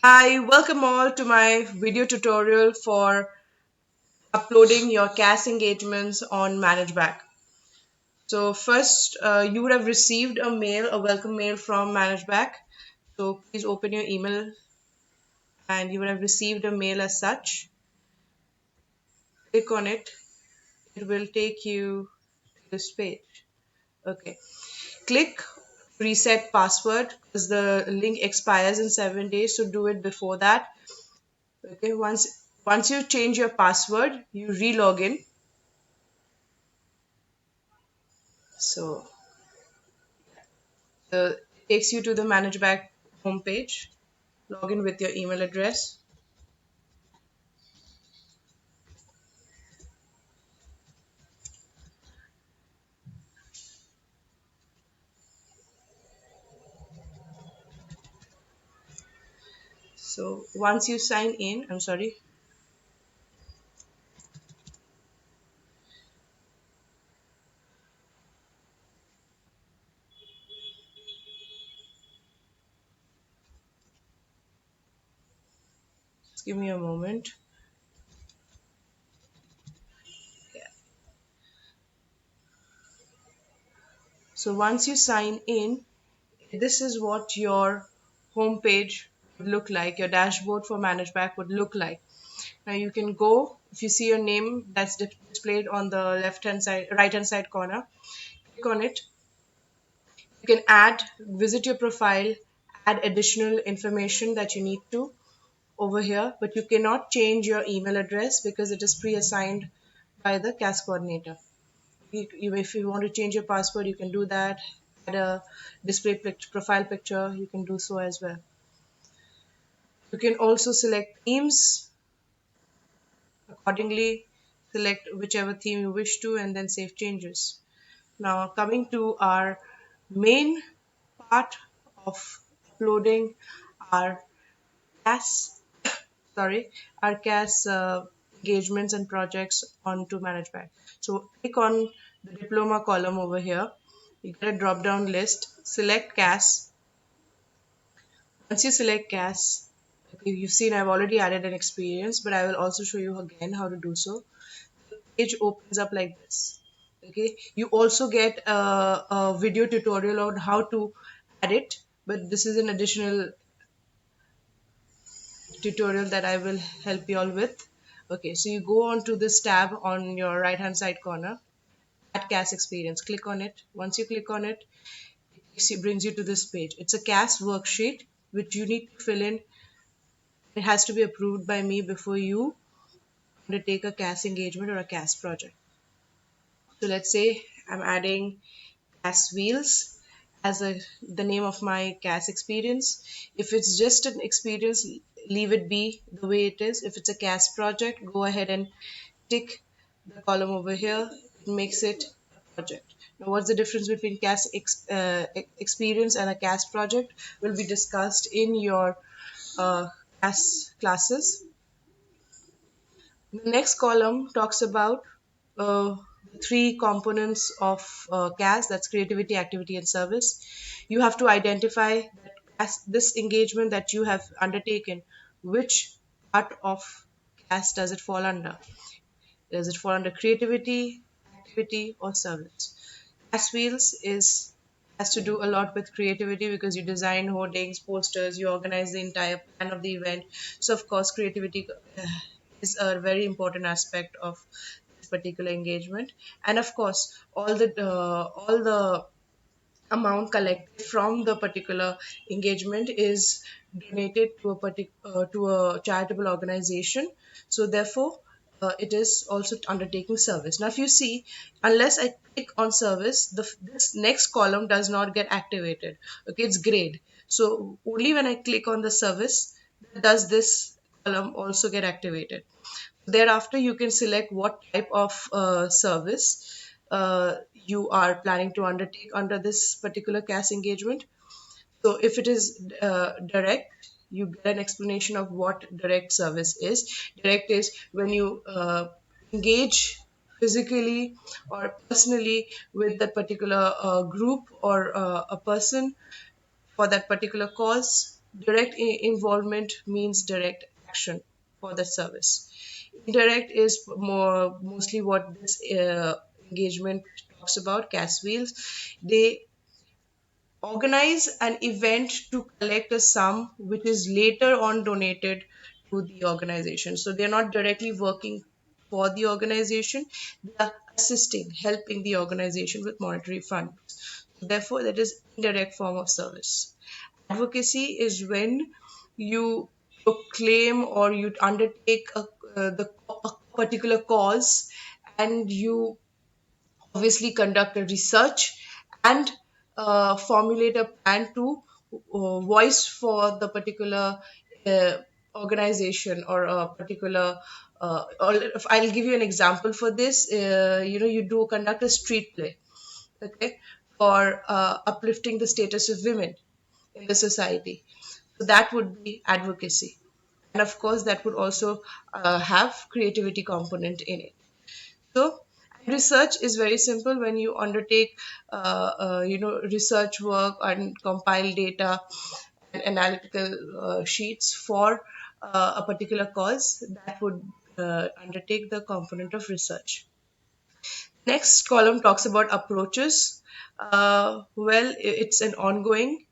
Hi, welcome all to my video tutorial for uploading your CAS engagements on ManageBack. So first, you would have received a welcome mail from ManageBack. So please open your email and you would have received a mail as such. Click on it. It will take you to this page. Okay. Click reset password because the link expires in 7 days. So do it before that. Okay. Once you change your password, you re-log in. So it takes you to the ManageBack homepage. Log in with your email address. So once you sign in, I'm sorry, just give me a moment. Yeah. So once you sign in, this is what your homepage would look like. Your dashboard for ManageBack would look like. Now you can go, if you see your name that's displayed on the left hand side, right hand side corner, click on it. You can visit your profile, add additional information that you need to over here, but you cannot change your email address because it is pre-assigned by the CAS coordinator. If you want to change your password, you can do that. Add a profile picture, you can do so as well. You can also select themes accordingly, select whichever theme you wish to, and then save changes. Now, coming to our main part of uploading our CAS sorry, our CAS engagements and projects onto ManageBack. So click on the diploma column over here. You get a drop down list, select CAS. Once you select CAS, okay, you've seen I've already added an experience, but I will also show you again how to do so. The page opens up like this. Okay, you also get a video tutorial on how to add it, but this is an additional tutorial that I will help you all with. Okay, so you go on to this tab on your right hand side corner, add CAS experience. Click on it. Once you click on it, it brings you to this page. It's a CAS worksheet which you need to fill in. It has to be approved by me before you undertake a CAS engagement or a CAS project. So let's say I'm adding CAS wheels as the name of my CAS experience. If it's just an experience, leave it be the way it is. If it's a CAS project, go ahead and tick the column over here. It makes it a project. Now, what's the difference between experience and a CAS project will be discussed in your CAS classes. The next column talks about uh, three components of CAS, that's creativity, activity, and service. You have to identify that as this engagement that you have undertaken, which part of CAS does it fall under? Does it fall under creativity, activity, or service? CAS Wheels is has to do a lot with creativity because you design hoardings, posters, you organize the entire plan of the event. So of course, creativity is a very important aspect of this particular engagement. And of course, all the amount collected from the particular engagement is donated to to a charitable organization. So therefore, it is also undertaking service. Now, if you see, unless I click on service, this next column does not get activated. Okay, it's grayed. So only when I click on the service does this column also get activated. Thereafter, you can select what type of service you are planning to undertake under this particular CAS engagement. So, if it is direct, you get an explanation of what direct service is. Direct is when you engage physically or personally with that particular group or a person for that particular cause. Direct involvement means direct action for the service. Indirect is mostly what this engagement talks about. CAS wheels, they organize an event to collect a sum which is later on donated to the organization. So they're not directly working for the organization, they are assisting, helping the organization with monetary funds. Therefore, that is indirect form of service. Advocacy is when you proclaim or you undertake a particular cause, and you obviously conduct a research and formulate a plan to voice for the particular uh, organization or a particular or if I'll give you an example for this. You do conduct a street play, okay, for uplifting the status of women in the society. So that would be advocacy. And of course, that would also have creativity component in it. So research is very simple when you undertake, research work and compile data and analytical sheets for a particular cause that would undertake the component of research. Next column talks about approaches. It's an ongoing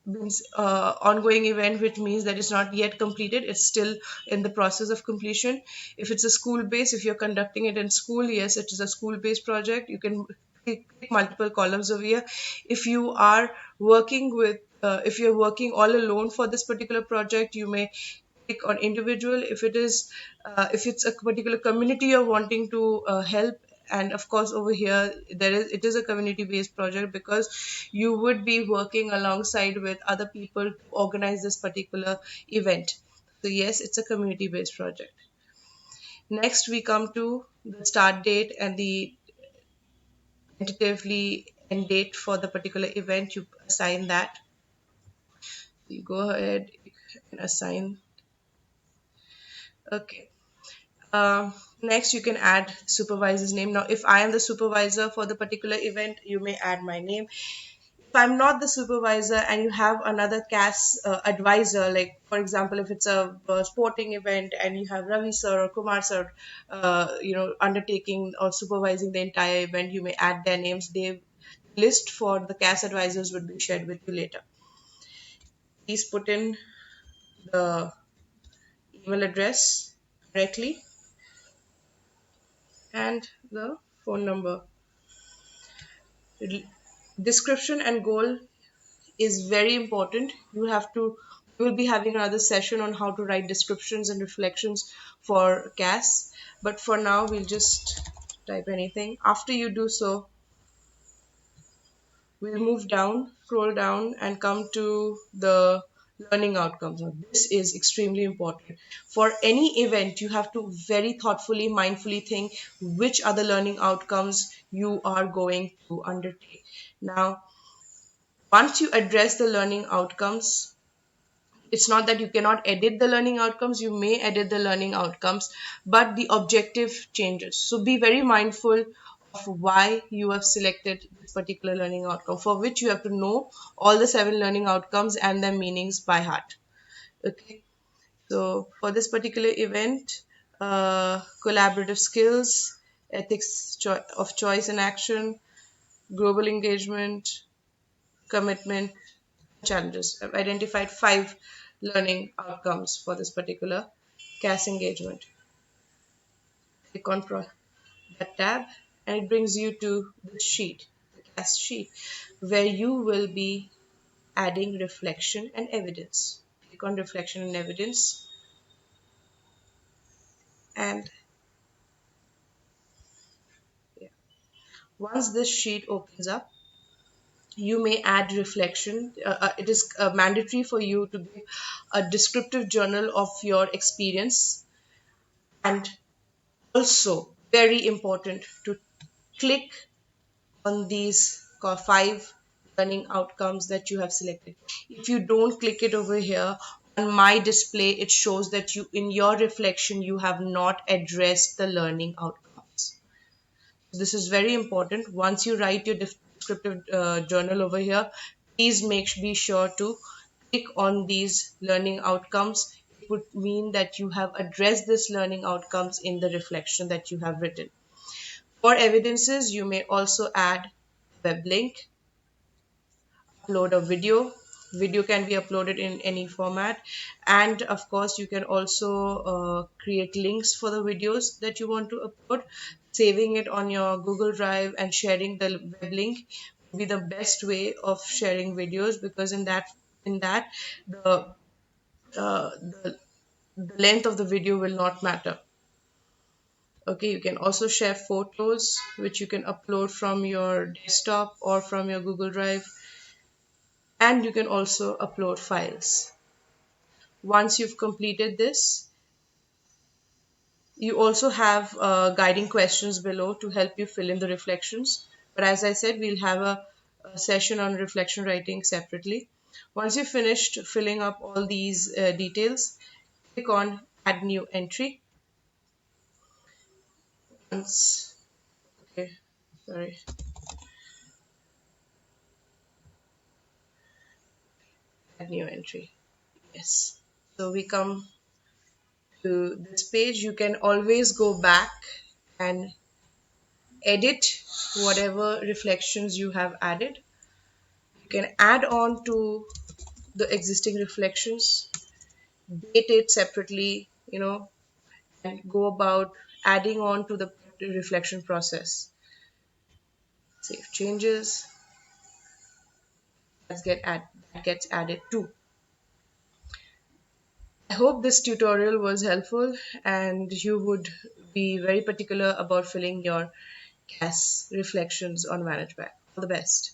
event, which means that it's not yet completed, it's still in the process of completion. If it's a school based, if you're conducting it in school, yes, it is a school based project. You can click multiple columns over here. If you are working with if you're working all alone for this particular project, you may click on individual. If it's a particular community you're wanting to help, and of course over here it is a community based project, because you would be working alongside with other people to organize this particular event. So yes, it's a community based project. Next, we come to the start date and the tentatively end date for the particular event. You assign that. You go ahead and assign. Okay. Next, you can add supervisor's name. Now, if I am the supervisor for the particular event, you may add my name. If I'm not the supervisor and you have another CAS advisor, like for example, if it's a sporting event and you have Ravi sir or Kumar sir, undertaking or supervising the entire event, you may add their names. The list for the CAS advisors would be shared with you later. Please put in the email address correctly and the phone number. Description and goal is very important. We will be having another session on how to write descriptions and reflections for CAS. But for now, we'll just type anything. After you do so, we'll move down, scroll down, and come to the learning outcomes. Now, this is extremely important. For any event, you have to very thoughtfully, mindfully think which are the learning outcomes you are going to undertake. Now, once you address the learning outcomes, it's not that you cannot edit the learning outcomes. You may edit the learning outcomes, but the objective changes. So be very mindful of why you have selected this particular learning outcome, for which you have to know all the 7 learning outcomes and their meanings by heart. Okay, so for this particular event, collaborative skills, ethics of choice and action, global engagement, commitment, challenges. I've identified 5 learning outcomes for this particular CAS engagement. Click on that tab and it brings you to the sheet, the CAS sheet, where you will be adding reflection and evidence. Click on reflection and evidence, and yeah, once this sheet opens up, you may add reflection. It is mandatory for you to give a descriptive journal of your experience, and also very important to click on these 5 learning outcomes that you have selected. If you don't click it over here on my display, it shows that you, in your reflection, you have not addressed the learning outcomes. This is very important. Once you write your descriptive journal over here, please be sure to click on these learning outcomes, it would mean that you have addressed this learning outcomes in the reflection that you have written. For evidences, you may also add web link, upload a video. Video can be uploaded in any format, and of course you can also create links for the videos that you want to upload. Saving it on your Google Drive and sharing the web link will be the best way of sharing videos, because in that the uh, the, the length of the video will not matter. Okay, you can also share photos which you can upload from your desktop or from your Google Drive, and you can also upload files. Once you've completed this, you also have guiding questions below to help you fill in the reflections. But as I said, we'll have a session on reflection writing separately. Once you've finished filling up all these details, click on Add New Entry. Once, okay, sorry, Add New Entry. Yes. So we come to this page. You can always go back and edit whatever reflections you have added. You can add on to the existing reflections, date it separately, and go about adding on to the reflection process. Save changes, that gets added too. I hope this tutorial was helpful and you would be very particular about filling your CAS reflections on ManageBack. All the best.